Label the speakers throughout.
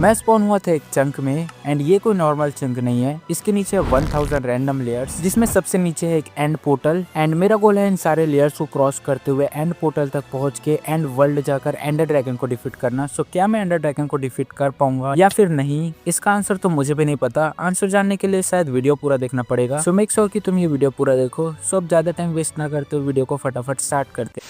Speaker 1: मैं स्पॉन हुआ था एक चंक में एंड ये कोई नॉर्मल चंक नहीं है। इसके नीचे 1000 रैंडम लेयर्स, जिसमें सबसे नीचे है एक एंड पोर्टल एंड मेरा गोल है इन सारे लेयर्स को क्रॉस करते हुए एंड पोर्टल तक पहुंच के एंड वर्ल्ड जाकर एंडर ड्रैगन को डिफीट करना। सो क्या मैं एंडर ड्रैगन को डिफीट कर पाऊंगा या फिर नहीं, इसका आंसर तो मुझे भी नहीं पता। आंसर जानने के लिए शायद वीडियो पूरा देखना पड़ेगा। सो मेक श्योर कि तुम ये वीडियो पूरा देखो। सो अब ज्यादा टाइम वेस्ट ना करते हुए वीडियो को फटाफट स्टार्ट करते।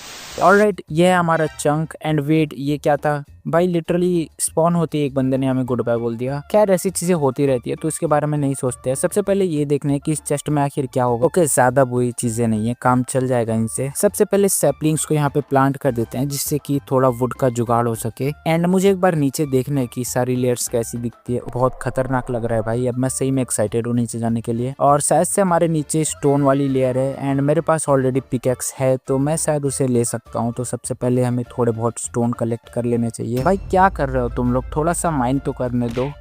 Speaker 1: ऑलराइट, ये है हमारा चंक एंड वेट, ये क्या था भाई? लिटरली स्पॉन होती है एक बंदे ने हमें गुड बाय बोल दिया। खैर ऐसी चीजें होती रहती है तो इसके बारे में नहीं सोचते हैं। सबसे पहले ये देखने हैं कि इस चेस्ट में आखिर क्या होगा। ओके, ज्यादा बुरी चीजें नहीं है, काम चल जाएगा इनसे। सबसे पहले सैपलिंग्स को यहाँ पे प्लांट कर देते हैं जिससे कि थोड़ा वुड का जुगाड़ हो सके। एंड मुझे एक बार नीचे देखने की सारी लेयर्स कैसी दिखती है। बहुत खतरनाक लग रहा है भाई, अब मैं सही में एक्साइटेड हूँ नीचे जाने के लिए। और शायद से हमारे नीचे स्टोन वाली लेयर है एंड मेरे पास ऑलरेडी पिकैक्स है तो मैं शायद उसे ले सकता हूँ। तो सबसे पहले हमें थोड़े बहुत स्टोन कलेक्ट कर लेने चाहिए। भाई क्या कर रहे हो तुम लोग, थोड़ा सा माइंड तो करने दो।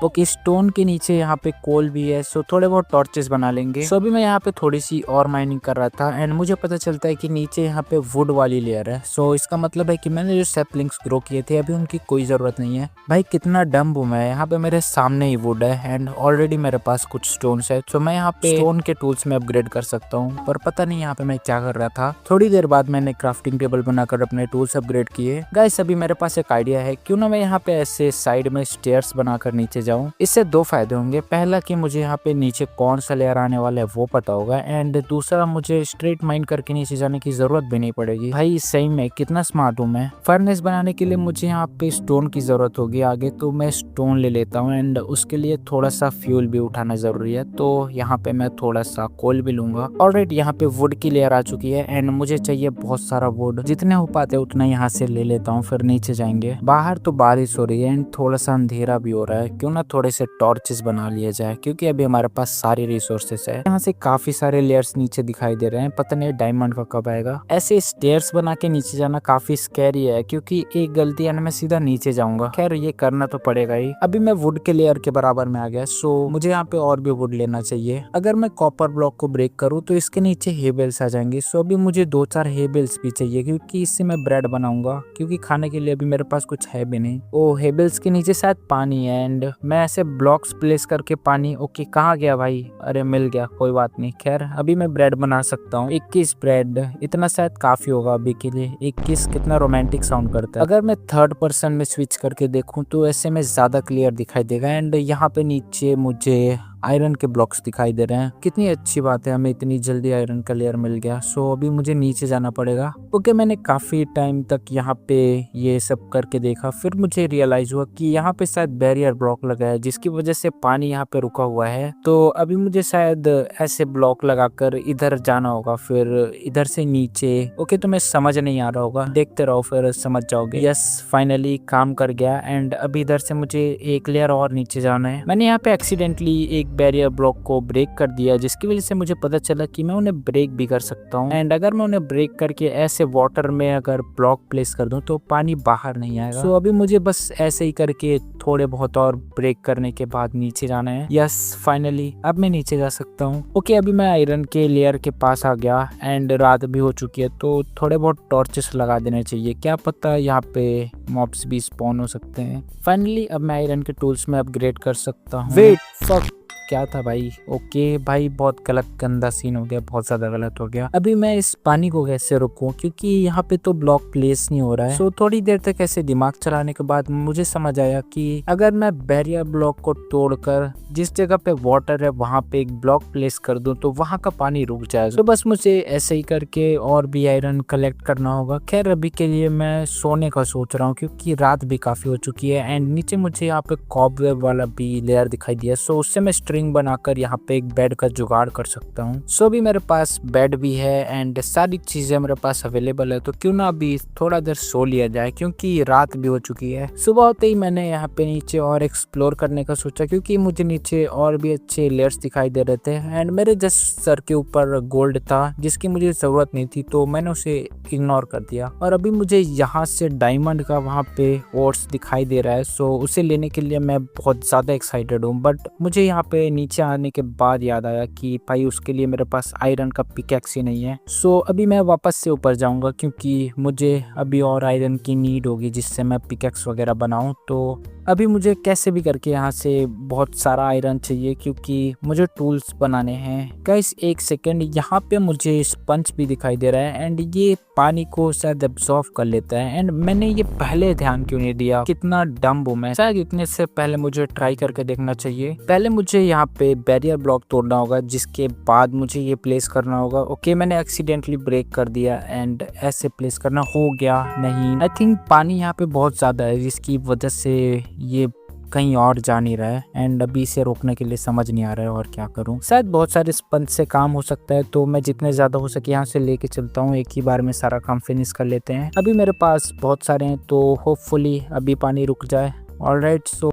Speaker 1: ओके, स्टोन के नीचे यहाँ पे कोल भी है सो थोड़े बहुत टॉर्चेस बना लेंगे। सो अभी मैं यहाँ पे थोड़ी सी और माइनिंग कर रहा था एंड मुझे पता चलता है कि नीचे यहाँ पे वुड वाली लेयर है। सो इसका मतलब है कि मैंने जो सैपलिंग्स ग्रो किए थे अभी उनकी कोई जरूरत नहीं है। भाई कितना डम्ब हूँ मैं, यहाँ पे मेरे सामने ही वुड है एंड ऑलरेडी मेरे पास कुछ स्टोन्स है। सो मैं यहाँ पे स्टोन के टूल्स में अपग्रेड कर सकता हूँ, पर पता नहीं यहाँ पे मैं क्या कर रहा था। थोड़ी देर बाद मैंने क्राफ्टिंग टेबल बनाकर अपने टूल्स अपग्रेड किए। गाइस अभी मेरे पास एक आइडिया है, क्यों ना मैं यहाँ पे ऐसे साइड में स्टेयर्स बनाकर नीचे जाऊँ। इससे दो फायदे होंगे। पहला कि मुझे यहाँ पे नीचे कौन सा लेयर आने वाला है वो पता होगा एंड दूसरा मुझे स्ट्रेट माइन करके नीचे जाने की जरूरत भी नहीं पड़ेगी। भाई सही में कितना स्मार्ट हूँ मैं। फर्नेस बनाने के लिए मुझे यहाँ पे स्टोन की जरूरत होगी आगे, तो मैं स्टोन ले लेता हूँ एंड उसके लिए थोड़ा सा फ्यूल भी उठाना जरूरी है। तो यहाँ पे मैं थोड़ा सा कोल भी लूंगा। ऑलराइट, यहाँ पे वुड की लेयर आ चुकी है एंड मुझे चाहिए बहुत सारा वुड। जितने हो पाते उतना यहाँ से ले लेता हूँ, फिर नीचे जाएंगे। बाहर तो बारिश हो रही है एंड थोड़ा सा अंधेरा भी हो रहा है, क्यों ना थोड़े से टॉर्चेस बना लिए जाए क्योंकि अभी हमारे पास सारी रिसोर्सेस है। यहाँ से काफी सारे लेयर्स नीचे दिखाई दे रहे हैं, पता नहीं डायमंड का कब आएगा। ऐसे स्टेयर्स बना के नीचे जाना काफी स्कैरी है क्योंकि एक गलती है मैं सीधा नीचे जाऊंगा। खैर ये करना तो पड़ेगा ही। अभी मैं वुड के लेयर के बराबर में आ गया, सो मुझे यहाँ पे और भी वुड लेना चाहिए। अगर मैं कॉपर ब्लॉक को ब्रेक करूँ तो इसके नीचे हेबल्स आ जाएंगे। सो अभी मुझे 2-4 हेबल्स भी चाहिए क्योंकि इससे मैं ब्रेड बनाऊंगा, क्योंकि खाने के लिए अभी मेरे पास कुछ है भी नहीं। ओ हेबल्स के नीचे शायद पानी है एंड मैं ऐसे ब्लॉक्स प्लेस करके पानी। ओके कहाँ गया भाई? अरे मिल गया, कोई बात नहीं। खैर अभी मैं ब्रेड बना सकता हूँ। 21 ब्रेड, इतना शायद काफी होगा अभी के लिए। 21 कितना रोमांटिक साउंड करता है। अगर मैं थर्ड पर्सन में स्विच करके देखूं तो ऐसे में ज्यादा क्लियर दिखाई देगा एंड यहाँ पे नीचे मुझे आयरन के ब्लॉक्स दिखाई दे रहे हैं। कितनी अच्छी बात है, हमें इतनी जल्दी आयरन का लेयर मिल गया। सो अभी मुझे नीचे जाना पड़ेगा। ओके, मैंने काफी टाइम तक यहाँ पे ये सब करके देखा, फिर मुझे रियलाइज हुआ कि यहाँ पे शायद बैरियर ब्लॉक लगा है जिसकी वजह से पानी यहाँ पे रुका हुआ है। तो अभी मुझे शायद ऐसे ब्लॉक लगाकर इधर जाना होगा, फिर इधर से नीचे। ओके, तुम्हें समझ नहीं आ रहा होगा, देखते रहो फिर समझ जाओगे। यस, फाइनली काम कर गया एंड अभी इधर से मुझे एक लेयर और नीचे जाना है। मैंने यहाँ पे एक्सीडेंटली एक बैरियर ब्लॉक को ब्रेक कर दिया जिसकी वजह से मुझे पता चला कि मैं उन्हें ब्रेक भी कर सकता हूँ एंड अगर मैं उन्हें ब्रेक करके ऐसे वाटर में अगर ब्लॉक प्लेस कर दूं तो पानी बाहर नहीं आएगा। सो अभी मुझे बस ऐसे ही करके थोड़े बहुत और ब्रेक करने के बाद नीचे जाना है। यस, फाइनली अब मैं नीचे जा सकता हूँ। ओके, अभी मैं आयरन के लेयर के पास आ गया एंड रात भी हो चुकी है तो थोड़े बहुत टॉर्चेस लगा देने चाहिए, क्या पता यहाँ पे मॉब्स भी स्पॉन हो सकते हैं। फाइनली अब मैं आयरन के टूल्स में अपग्रेड कर सकता हूँ। वेट, फक, क्या था भाई? ओके भाई, बहुत गलत गंदा सीन हो गया, बहुत ज्यादा गलत हो गया। अभी मैं इस पानी को कैसे रोकूं क्योंकि यहाँ पे तो ब्लॉक प्लेस नहीं हो रहा है। सो थोड़ी देर तक ऐसे दिमाग चलाने के बाद मुझे समझ आया कि अगर मैं बैरियर ब्लॉक को तोड़कर जिस जगह पे वाटर है वहां पे एक ब्लॉक प्लेस कर दूं तो वहां का पानी रुक जाएगा। तो बस मुझे ऐसे ही करके और भी आयरन कलेक्ट करना होगा। खैर अभी के लिए मैं सोने का सोच रहा हूँ क्योंकि रात भी काफी हो चुकी है एंड नीचे मुझे यहाँ पे कॉबवेब वाला भी लेयर दिखाई दिया। सो उससे मैं स्ट्रिंग बनाकर यहाँ पे एक बेड का जुगाड़ कर सकता हूँ। सो भी मेरे पास बेड भी है एंड सारी चीजें मेरे पास अवेलेबल है, तो क्यों ना अभी थोड़ा देर सो लिया जाए क्योंकि रात भी हो चुकी है। सुबह होते ही मैंने यहाँ पे नीचे और एक्सप्लोर करने का सोचा क्योंकि मुझे नीचे और भी अच्छे लेयर्स दिखाई दे रहे थे एंड मेरे जस्ट सर के ऊपर गोल्ड था जिसकी मुझे जरूरत नहीं थी तो मैंने उसे इग्नोर कर दिया। और अभी मुझे यहाँ से डायमंड का वहाँ पे ओर्स दिखाई दे रहा है, सो उसे लेने के लिए मैं बहुत ज्यादा एक्साइटेड हूँ। बट मुझे यहाँ पे नीचे आने के बाद याद आया कि भाई उसके लिए मेरे पास आयरन का पिकैक्स ही नहीं है। सो अभी मैं वापस से ऊपर जाऊंगा क्योंकि मुझे अभी और आयरन की नीड होगी जिससे मैं पिकैक्स वगैरह बनाऊं। तो अभी मुझे कैसे भी करके यहाँ से बहुत सारा आयरन चाहिए क्योंकि मुझे टूल्स बनाने हैं। गाइस एक सेकंड, यहाँ पे मुझे स्पंज भी दिखाई दे रहा है एंड ये पानी को शायद एब्जॉर्ब कर लेता है एंड मैंने ये पहले ध्यान क्यों नहीं दिया, कितना डम्ब हूँ मैं। शायद इतने से पहले मुझे ट्राई करके देखना चाहिए। पहले मुझे यहाँ पे बैरियर ब्लॉक तोड़ना होगा, जिसके बाद मुझे ये प्लेस करना होगा। ओके मैंने एक्सीडेंटली ब्रेक कर दिया एंड ऐसे प्लेस करना हो गया नहीं। आई थिंक पानी यहाँ पे बहुत ज्यादा है जिसकी वजह से ये कहीं और जा नहीं रहा है एंड अभी इसे रोकने के लिए समझ नहीं आ रहा है और क्या करूं। शायद बहुत सारे स्पंज से काम हो सकता है, तो मैं जितने ज्यादा हो सके यहाँ से लेके चलता हूँ। एक ही बार में सारा काम फिनिश कर लेते हैं। अभी मेरे पास बहुत सारे हैं तो होपफुली अभी पानी रुक जाए। ऑलराइट सो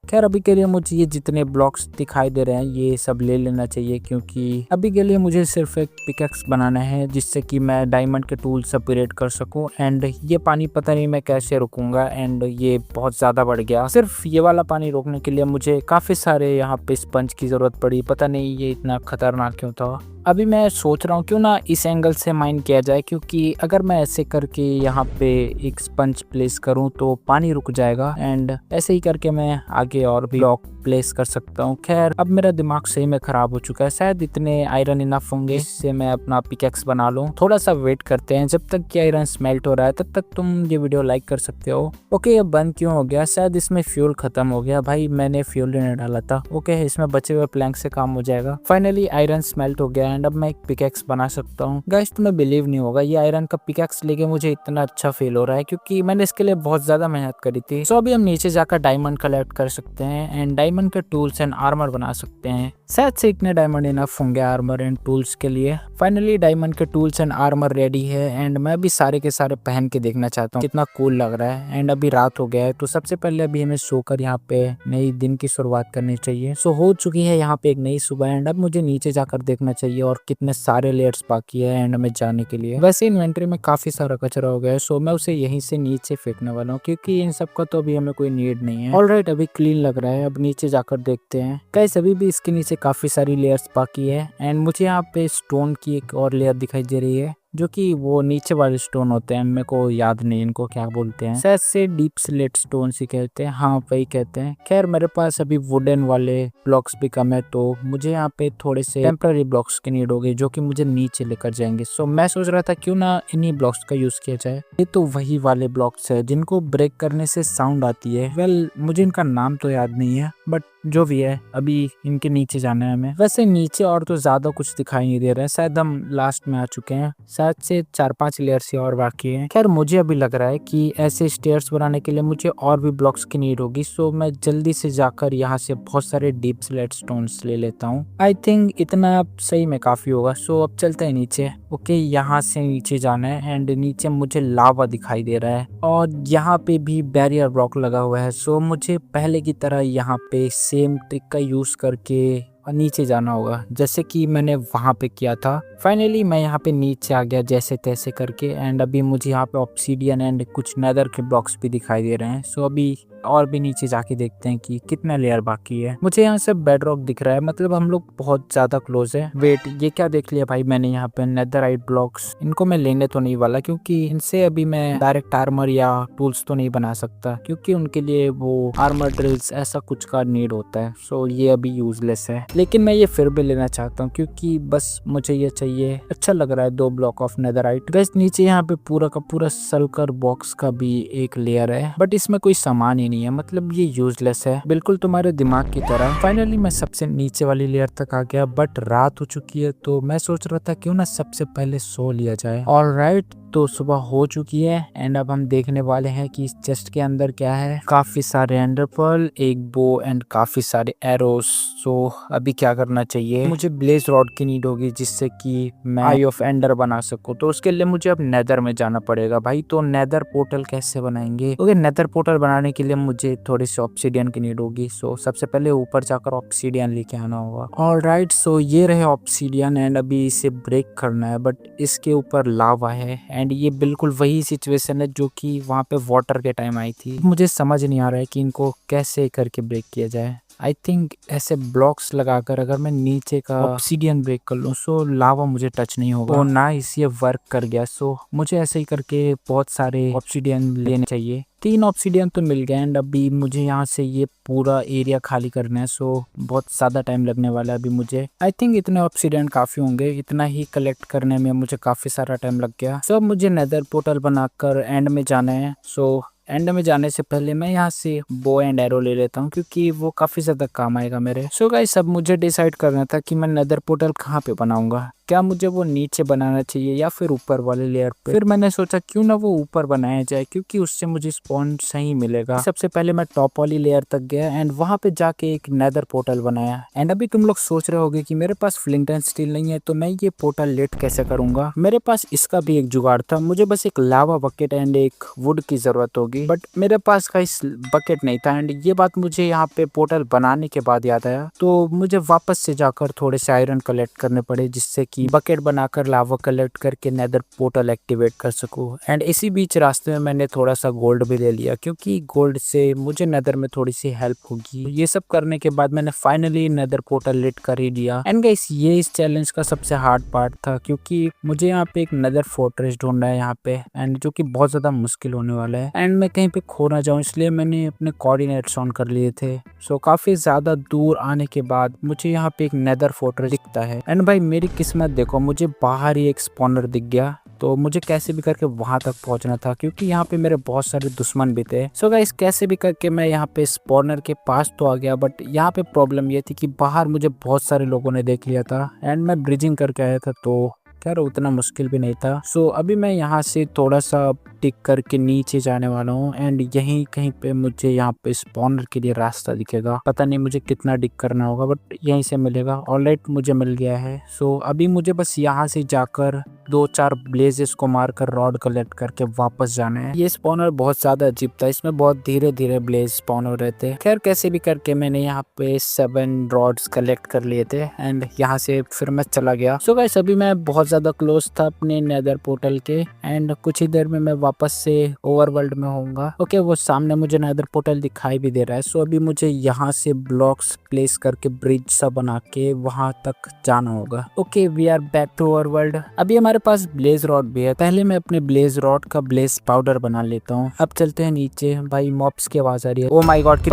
Speaker 1: खैर अभी के लिए मुझे ये जितने ब्लॉक्स दिखाई दे रहे हैं ये सब ले लेना चाहिए, क्योंकि अभी के लिए मुझे सिर्फ एक पिकैक्स बनाना है जिससे कि मैं डायमंड के टूल्स अपग्रेड कर सकूं। एंड ये पानी पता नहीं मैं कैसे रोकूंगा एंड ये बहुत ज्यादा बढ़ गया। सिर्फ ये वाला पानी रोकने के लिए मुझे काफी सारे यहाँ पे स्पंज की जरूरत पड़ी। पता नहीं ये इतना खतरनाक क्यों था। अभी मैं सोच रहा हूँ क्यों ना इस एंगल से माइन किया जाए, क्योंकि अगर मैं ऐसे करके यहाँ पे एक स्पंज प्लेस करूँ तो पानी रुक जाएगा एंड ऐसे ही करके मैं आगे और भी ब्लॉक प्लेस कर सकता हूँ। खैर अब मेरा दिमाग सही में खराब हो चुका है। शायद इतने आयरन इनफ होंगे इससे मैं अपना पिकैक्स बना लूँ। थोड़ा सा वेट करते हैं, जब तक कि आयरन स्मेल्ट हो रहा है तब तक तुम ये वीडियो लाइक कर सकते हो। ओके अब बंद क्यों हो गया? शायद इसमें फ्यूल खत्म हो गया। भाई मैंने फ्यूल नहीं डाला था। ओके इसमें बचे हुए प्लैंक से काम हो जाएगा। फाइनली आयरन स्मेल्ट हो गया एंड अब मैं एक पिकैक्स बना सकता हूँ। गाइस तुम्हें बिलीव नहीं होगा, ये आयरन का पिकैक्स लेके मुझे इतना अच्छा फील हो रहा है क्योंकि मैंने इसके लिए बहुत ज्यादा मेहनत करी थी। सो अभी हम नीचे जाकर डायमंड कलेक्ट कर सकते हैं एंड डायमंड के टूल्स एंड आर्मर बना सकते हैं। शायद से इतने डायमंड इनफ होंगे आर्मर एंड टूल्स के लिए। फाइनली डायमंड के टूल्स एंड आर्मर रेडी है एंड मैं भी सारे के सारे पहन के देखना चाहता हूँ कितना कूल लग रहा है। एंड अभी रात हो गया है तो सबसे पहले अभी हमें सोकर यहाँ पे नई दिन की शुरुआत करनी चाहिए। सो हो चुकी है यहाँ पे एक नई सुबह एंड अब मुझे नीचे जाकर देखना चाहिए और कितने सारे लेयर्स बाकी है एंड हमें जाने के लिए। वैसे इन्वेंटरी में काफी सारा कचरा हो गया है, सो मैं उसे यहीं से नीचे फेंकने वाला हूँ क्योंकि इन सब का तो अभी हमें कोई नीड नहीं है। ऑलराइट अभी क्लीन लग रहा है। अब नीचे जाकर देखते हैं। गाइस अभी भी इसके नीचे काफी सारी लेयर्स बाकी है एंड मुझे यहाँ पे स्टोन की एक और लेयर दिखाई दे रही है जो कि वो नीचे वाले स्टोन होते हैं। मेरे को याद नहीं इनको क्या बोलते हैं, शायद से डीप स्लेट स्टोन ही कहते हैं। हाँ वही कहते हैं। खैर मेरे पास अभी वुडन वाले ब्लॉक्स भी कम है तो मुझे यहाँ पे थोड़े से टेम्पररी ब्लॉक्स की नीड होगी जो कि मुझे नीचे लेकर जाएंगे। सो मैं सोच रहा था क्यों ना इन्हीं ब्लॉक्स का यूज किया जाए। ये तो वही वाले ब्लॉक्स है जिनको ब्रेक करने से साउंड आती है। वेल मुझे इनका नाम तो याद नहीं है बट जो भी है अभी इनके नीचे जाना है हमें। वैसे नीचे और तो ज्यादा कुछ दिखाई नहीं दे रहा है, शायद हम लास्ट में आ चुके हैं। शायद से 4-5 लेयर्स ही और बाकी हैं। खैर मुझे अभी लग रहा है कि ऐसे स्टेयर्स बनाने के लिए मुझे और भी ब्लॉक्स की नीड होगी। सो मैं जल्दी से जाकर यहाँ से बहुत सारे डीप स्लेट स्टोन्स ले लेता हूँ। आई थिंक इतना सही में काफी होगा। सो अब चलते हैं नीचे। ओके यहाँ से नीचे जाना है एंड नीचे मुझे लावा दिखाई दे रहा है और यहाँ पे भी बैरियर ब्लॉक लगा हुआ है। सो मुझे पहले की तरह यहाँ पे सेम ट्रिक का यूज करके नीचे जाना होगा जैसे कि मैंने वहां पे किया था। फाइनली मैं यहाँ पे नीचे आ गया जैसे तैसे करके एंड अभी मुझे यहाँ पे ऑब्सीडियन एंड कुछ नेदर के ब्लॉक्स भी दिखाई दे रहे हैं। सो अभी और भी नीचे जाके देखते हैं कि कितना लेयर बाकी है। मुझे यहाँ से बेडरॉक दिख रहा है, मतलब हम लोग बहुत ज्यादा क्लोज है। वेट ये क्या देख लिया भाई मैंने यहाँ पे नेदरराइट ब्लॉक्स। इनको मैं लेने तो नहीं वाला क्योंकि इनसे अभी मैं डायरेक्ट आर्मर या टूल्स तो नहीं बना सकता क्योंकि उनके लिए वो आर्मर ड्रिल्स ऐसा कुछ का नीड होता है। सो ये अभी यूजलेस है, लेकिन मैं ये फिर भी लेना चाहता हूँ क्योंकि बस मुझे ये चाहिए। अच्छा लग रहा है 2 ब्लॉक ऑफ नेदरराइट। बस नीचे यहाँ पे पूरा का पूरा सल्कर बॉक्स का भी एक लेयर है बट इसमें कोई सामान ही नहीं है, मतलब ये यूजलेस है बिल्कुल तुम्हारे दिमाग की तरह। फाइनली मैं सबसे नीचे वाली लेयर तक आ गया बट रात हो चुकी है तो मैं सोच रहा था क्यों ना सबसे पहले सो लिया जाए। ऑलराइट तो सुबह हो चुकी है एंड अब हम देखने वाले हैं कि इस चेस्ट के अंदर क्या है। काफी सारे एंडर पर्ल, एक बो एंड काफी सारे एरोस। सो अभी क्या करना चाहिए, मुझे ब्लेज रॉड की नीड होगी जिससे कि मैं आई ऑफ एंडर बना सकूं। तो उसके लिए मुझे अब नेदर में जाना पड़ेगा भाई। तो नेदर पोर्टल कैसे बनाएंगे? ओके नेदर पोर्टल बनाने के लिए मुझे थोड़ी सी ऑब्सीडियन की नीड होगी। सो सबसे पहले ऊपर जाकर ऑब्सीडियन लेके आना होगा। ऑलराइट सो ये रहे ऑब्सीडियन एंड अभी इसे ब्रेक करना है बट इसके ऊपर लावा है एंड ये बिल्कुल वही सिचुएशन है जो कि वहाँ पे वाटर के टाइम आई थी। मुझे समझ नहीं आ रहा है कि इनको कैसे करके ब्रेक किया जाए। आई थिंक ऐसे ब्लॉक्स लगा आकर अगर मैं नीचे का ऑब्सीडियन ब्रेक कर लूँ सो लावा मुझे टच नहीं होगा। और नाइस, ये वर्क कर गया। सो मुझे ऐसे ही करके बहुत सारे ऑब्सीडियन लेने चाहिए। 3 ऑब्सीडियन तो मिल गए एंड अभी मुझे यहाँ से ये पूरा एरिया खाली करना है। सो बहुत ज़्यादा टाइम लगने वाला है अभी मुझे। आई थिंक इतने ऑब्सीडियन काफ़ी होंगे, इतना ही कलेक्ट करने में मुझे काफ़ी सारा टाइम लग गया। सो अब मुझे नेदर पोर्टल बनाकर एंड में जाना है। सो एंड में जाने से पहले मैं यहाँ से बो एंड एरो ले लेता हूँ क्योंकि वो काफ़ी ज़्यादा काम आएगा मेरे। सो गाइस, अब मुझे डिसाइड करना था कि मैं नेदर पोर्टल कहाँ पे बनाऊंगा। क्या मुझे वो नीचे बनाना चाहिए या फिर ऊपर वाले लेयर पे। फिर मैंने सोचा क्यों ना वो ऊपर बनाया जाए क्योंकि उससे मुझे स्पॉन सही मिलेगा। सबसे पहले मैं टॉप वाली लेयर तक गया एंड वहां पे जाके एक नेदर पोर्टल बनाया। एंड अभी तुम लोग सोच रहे होगे कि मेरे पास फ्लिंटन स्टील नहीं है तो मैं ये पोर्टल लेट कैसे करूंगा। मेरे पास इसका भी एक जुगाड़ था, मुझे बस एक लावा बकेट एंड एक वुड की जरूरत होगी, बट मेरे पास का इस बकेट नहीं था। एंड ये बात मुझे यहाँ पे पोर्टल बनाने के बाद याद आया, तो मुझे वापस से जाकर थोड़े से आयरन कलेक्ट करने पड़े जिससे कि बकेट बनाकर लावा कलेक्ट करके नेदर पोर्टल एक्टिवेट कर सकूं। एंड इसी बीच रास्ते में मैंने थोड़ा सा गोल्ड भी ले लिया क्योंकि गोल्ड से मुझे नेदर में थोड़ी सी हेल्प होगी। ये सब करने के बाद मैंने फाइनली नेदर पोर्टल लिट कर ही दिया। एंड गाइस, ये इस चैलेंज का सबसे हार्ड पार्ट था क्योंकि मुझे यहाँ पे एक नेदर फोर्ट्रेस ढूंढना है यहाँ पे, एंड जो कि बहुत ज्यादा मुश्किल होने वाला है। एंड मैं कहीं पे खो ना जाऊं इसलिए मैंने अपने कोऑर्डिनेट्स ऑन कर लिए थे। सो काफी ज्यादा दूर आने के बाद मुझे यहाँ पे एक नेदर फोर्ट्रेस दिखता है। एंड भाई मेरी किस्मत देखो, मुझे बाहर ही एक स्पॉनर दिख गया। तो मुझे कैसे भी करके वहां तक पहुंचना था क्योंकि यहाँ पे मेरे बहुत सारे दुश्मन भी थे। सो गाइस, कैसे भी करके मैं यहाँ पे स्पॉनर के पास तो आ गया, बट यहाँ पे प्रॉब्लम ये थी कि बाहर मुझे बहुत सारे लोगों ने देख लिया था एंड मैं ब्रिजिंग करके आया था, तो खैर उतना मुश्किल भी नहीं था। सो अभी मैं यहाँ से थोड़ा सा टिक करके नीचे जाने वाला हूँ एंड यहीं कहीं पे मुझे यहाँ पे स्पॉनर के लिए रास्ता दिखेगा। पता नहीं मुझे कितना डिक करना होगा बट यहीं से मिलेगा। ऑलराइट, मुझे मिल गया है। सो अभी मुझे बस यहाँ से जाकर 2-4 ब्लेजेस को मारकर रॉड कलेक्ट करके वापस जाना है। ये स्पॉनर बहुत ज्यादा अजीब था, इसमें बहुत धीरे धीरे ब्लेज स्पॉन हो रहे थे। खैर कैसे भी करके मैंने यहाँ पे 7 रॉड्स कलेक्ट कर लिए थे एंड यहाँ से फिर मैं चला गया। सो गाइस, अभी मैं बहुत ज्यादा क्लोज था अपने नेदर पोर्टल के एंड कुछ ही देर में मैं वापस से ओवरवर्ल्ड में होऊंगा। ओके, वो सामने मुझे नेदर पोर्टल दिखाई भी दे रहा है। सो अभी मुझे यहाँ से ब्लॉक्स प्लेस करके ब्रिज सा बना के वहां तक जाना होगा। Okay, we are back to overworld. अभी हमारे पास ब्लेज रॉड भी है। पहले मैं अपने ब्लेज रॉड का ब्लेज पाउडर बना लेता हूँ। अब चलते हैं नीचे। भाई मॉब्स की आवाज आ रही है। ओ माय गॉड,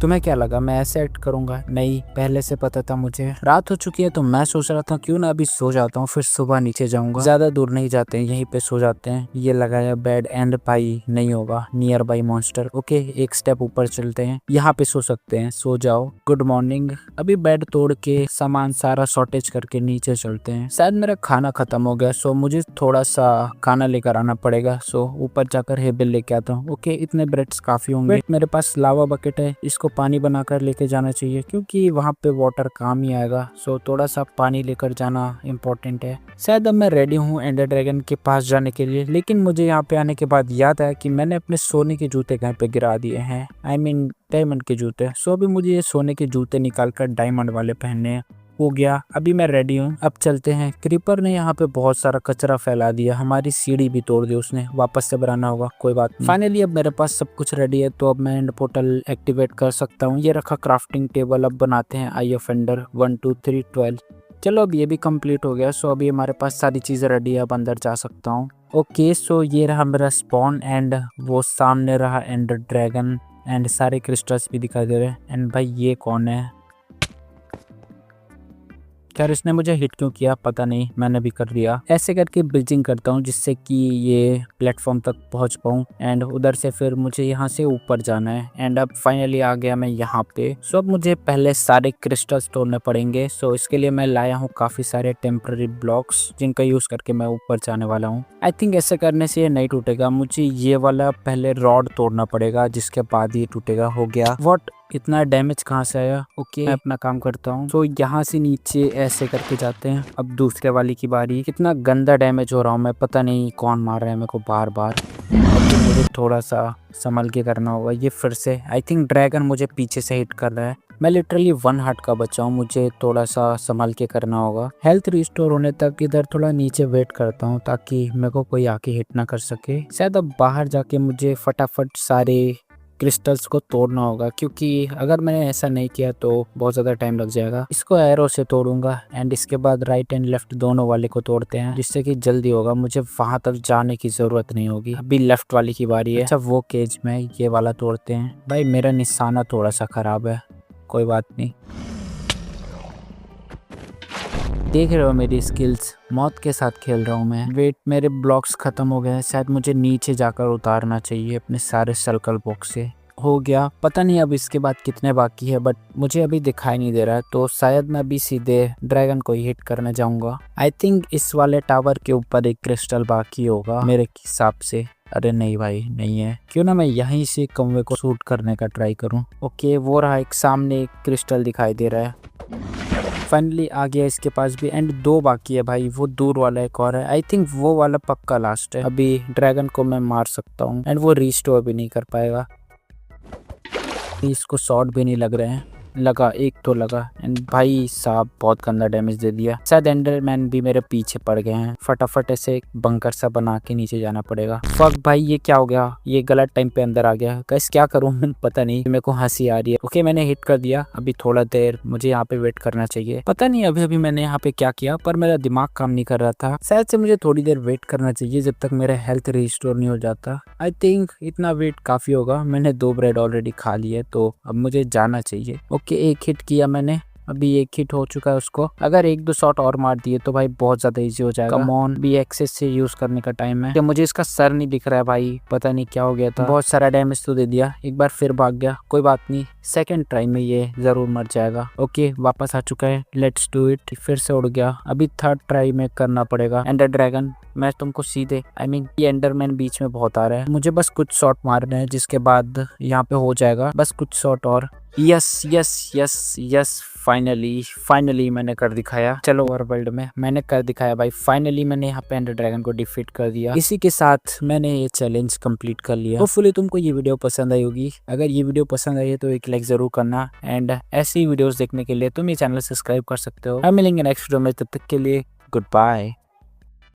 Speaker 1: तुम्हें क्या लगा मैं ऐसे एक्ट करूंगा? नहीं, पहले से पता था मुझे। रात हो चुकी है तो मैं सोच रहा था क्यों ना अभी सो जाता हूँ, फिर सुबह नीचे जाऊंगा। ज्यादा दूर नहीं जाते हैं, यहीं पे सो जाते हैं। ये लगाया बेड एंड भाई नहीं होगा नियर बाई मॉन्स्टर। ओके, एक स्टेप ऊपर चलते हैं, यहाँ पे सो सकते हैं। सो जाओ, गुड मॉर्निंग। अभी बेड तोड़ के सामान सारा शॉर्टेज करके नीचे चलते हैं। शायद मेरा खाना खत्म हो गया, सो मुझे थोड़ा सा खाना लेकर आना पड़ेगा। सो ऊपर जाकर हेबल लेके आता हूँ। ओके, इतने ब्रेड्स काफी होंगे। मेरे पास लावा बकेट है, इसको पानी बनाकर लेके जाना चाहिए क्योंकि वहाँ पे वाटर काम ही आएगा। सो थोड़ा सा पानी लेकर जाना इम्पोर्टेंट है। शायद अब मैं रेडी हूँ एंडर ड्रैगन के पास जाने के लिए, लेकिन मुझे यहाँ पे आने के बाद याद आया कि मैंने अपने सोने के जूते कहीं पे गिरा दिए हैं। आई मीन डायमंड के जूते। सो अभी मुझे ये सोने के जूते निकाल कर डायमंड वाले पहनने हैं। हो गया, अभी मैं रेडी हूँ। अब चलते हैं। क्रीपर ने यहाँ पे बहुत सारा कचरा फैला दिया, हमारी सीढ़ी भी तोड़ दी उसने। वापस से बनाना होगा, कोई बात नहीं। फाइनली अब मेरे पास सब कुछ रेडी है तो अब मैं एंड पोर्टल एक्टिवेट कर सकता हूँ। ये रखा क्राफ्टिंग टेबल। अब बनाते हैं आई ऑफेंडर 1 2 3 12। चलो अब ये भी कंप्लीट हो गया। सो अभी हमारे पास सारी चीजें रेडी है, अब अंदर जा सकता हूँ। ओके, सो ये रहा मेरा स्पॉन एंड वो सामने रहा एंडर ड्रैगन एंड सारे क्रिस्टल्स भी दिखाई दे रहे हैं। एंड भाई ये कौन है? खैर इसने मुझे हिट क्यों किया पता नहीं, मैंने भी कर दिया। ऐसे करके ब्रिजिंग करता हूँ जिससे कि ये प्लेटफॉर्म तक पहुँच पाऊँ एंड उधर से फिर मुझे यहाँ से ऊपर जाना है। एंड अब फाइनली आ गया मैं यहाँ पे। सो अब मुझे पहले सारे क्रिस्टल्स तोड़ने पड़ेंगे। सो इसके लिए मैं लाया हूँ काफी सारे टेम्पररी ब्लॉक्स जिनका यूज करके मैं ऊपर जाने वाला हूँ। आई थिंक ऐसे करने से ये नहीं टूटेगा, मुझे ये वाला पहले रॉड तोड़ना पड़ेगा जिसके बाद ये टूटेगा। हो गया। व्हाट, इतना डैमेज कहाँ से आया? ओके, मैं अपना काम करता हूँ। तो यहाँ से नीचे ऐसे करके जाते हैं। अब दूसरे वाली की बारी। कितना गंदा डैमेज हो रहा हूँ मैं, पता नहीं कौन मार रहा है मेरे को बार बार। अब तो मुझे थोड़ा सा संभल के करना होगा। ये फिर से आई थिंक ड्रैगन मुझे पीछे से हिट कर रहा है। मैं लिटरली 1 हार्ट का बचा हूँ, मुझे थोड़ा सा संभल के करना होगा। हेल्थ रिस्टोर होने तक इधर थोड़ा नीचे वेट करता हूँ ताकि मेरे को कोई आके हिट ना कर सके। शायद अब बाहर जाके मुझे फटाफट सारे क्रिस्टल्स को तोड़ना होगा, क्योंकि अगर मैंने ऐसा नहीं किया तो बहुत ज़्यादा टाइम लग जाएगा। इसको एरो से तोड़ूंगा एंड इसके बाद राइट एंड लेफ्ट दोनों वाले को तोड़ते हैं, जिससे कि जल्दी होगा, मुझे वहां तक जाने की जरूरत नहीं होगी। अभी लेफ्ट वाली की बारी है। अच्छा वो केज में ये वाला तोड़ते हैं। भाई मेरा निशाना थोड़ा सा खराब है, कोई बात नहीं। देख रहे हो मेरी स्किल्स, मौत के साथ खेल रहा हूँ मैं। वेट, मेरे ब्लॉक्स खत्म हो गए हैं, शायद मुझे नीचे जाकर उतारना चाहिए अपने सारे सर्कल बॉक्स से। हो गया, पता नहीं अब इसके बाद कितने बाकी है, बट मुझे अभी दिखाई नहीं दे रहा है, तो शायद मैं अभी सीधे ड्रैगन को ही हिट करने जाऊंगा। आई थिंक इस वाले टावर के ऊपर एक क्रिस्टल बाकी होगा मेरे हिसाब से। अरे नहीं भाई, नहीं है। क्यों ना मैं यहीं से कौवे को शूट करने का ट्राई करूं। ओके, वो रहा, एक सामने एक क्रिस्टल दिखाई दे रहा है। फाइनली आ गया इसके पास भी, एंड 2 बाकी है भाई, वो दूर वाला एक और है। आई थिंक वो वाला पक्का लास्ट है। अभी ड्रैगन को मैं मार सकता हूँ एंड वो रिस्टोर भी नहीं कर पाएगा। इसको शॉट भी नहीं लग रहे हैं। लगा, एक तो लगा, एंड भाई साहब बहुत गंदा डैमेज दे दिया। शायद एंडरमैन भी मेरे पीछे पड़ गए हैं। फटाफट ऐसे एक बंकर सा बना के नीचे जाना पड़ेगा। फक भाई, ये क्या हो गया? ये गलत टाइम पे अंदर आ गया। कैसे क्या करूं मैं, पता नहीं। मेरे को हंसी आ रही है। ओके, मैंने हिट कर दिया। अभी थोड़ा देर मुझे यहाँ पे वेट करना चाहिए। पता नहीं अभी अभी मैंने यहाँ पे क्या किया, पर मेरा दिमाग काम नहीं कर रहा था। शायद से मुझे थोड़ी देर वेट करना चाहिए जब तक मेरा हेल्थ रिस्टोर नहीं हो जाता। आई थिंक इतना वेट काफी होगा। मैंने 2 ब्रेड ऑलरेडी खा लिए, तो अब मुझे जाना चाहिए। ओके, एक हिट किया मैंने, अभी एक हिट हो चुका है उसको। अगर 1-2 शॉट और मार दिए तो भाई बहुत ज्यादा इजी हो जाएगा। कम ऑन, भी एक्सेस से यूज करने का टाइम है। मुझे इसका सर नहीं दिख रहा है भाई, पता नहीं क्या हो गया था। बहुत सारा डैमेज तो दे दिया। एक बार फिर भाग गया, कोई बात नहीं, सेकंड ट्राई में ये जरूर मर जाएगा। ओके, वापस आ चुका है, लेट्स डू इट। फिर से उड़ गया, अभी थर्ड ट्राई में करना पड़ेगा। एंडर ड्रैगन, मैं तुमको सीधे, आई मीन ये एंडरमैन बीच में बहुत आ रहा है। मुझे बस कुछ शॉट मारने हैं, जिसके बाद यहाँ पे हो जाएगा। बस कुछ शॉट और। Yes yes yes yes, finally मैंने कर दिखाया। चलो, ओवर वर्ल्ड में मैंने कर दिखाया भाई। फाइनली मैंने यहाँ पे एंडर ड्रैगन को डिफीट कर दिया। इसी के साथ मैंने ये चैलेंज कंप्लीट कर लिया। होपफुली तुमको ये वीडियो पसंद आई होगी। अगर ये वीडियो पसंद आई है तो एक लाइक जरूर करना, एंड ऐसी वीडियोस देखने के लिए तुम ये चैनल सब्सक्राइब कर सकते हो। हम मिलेंगे नेक्स्ट वीडियो में, तब तक के लिए गुड बाय।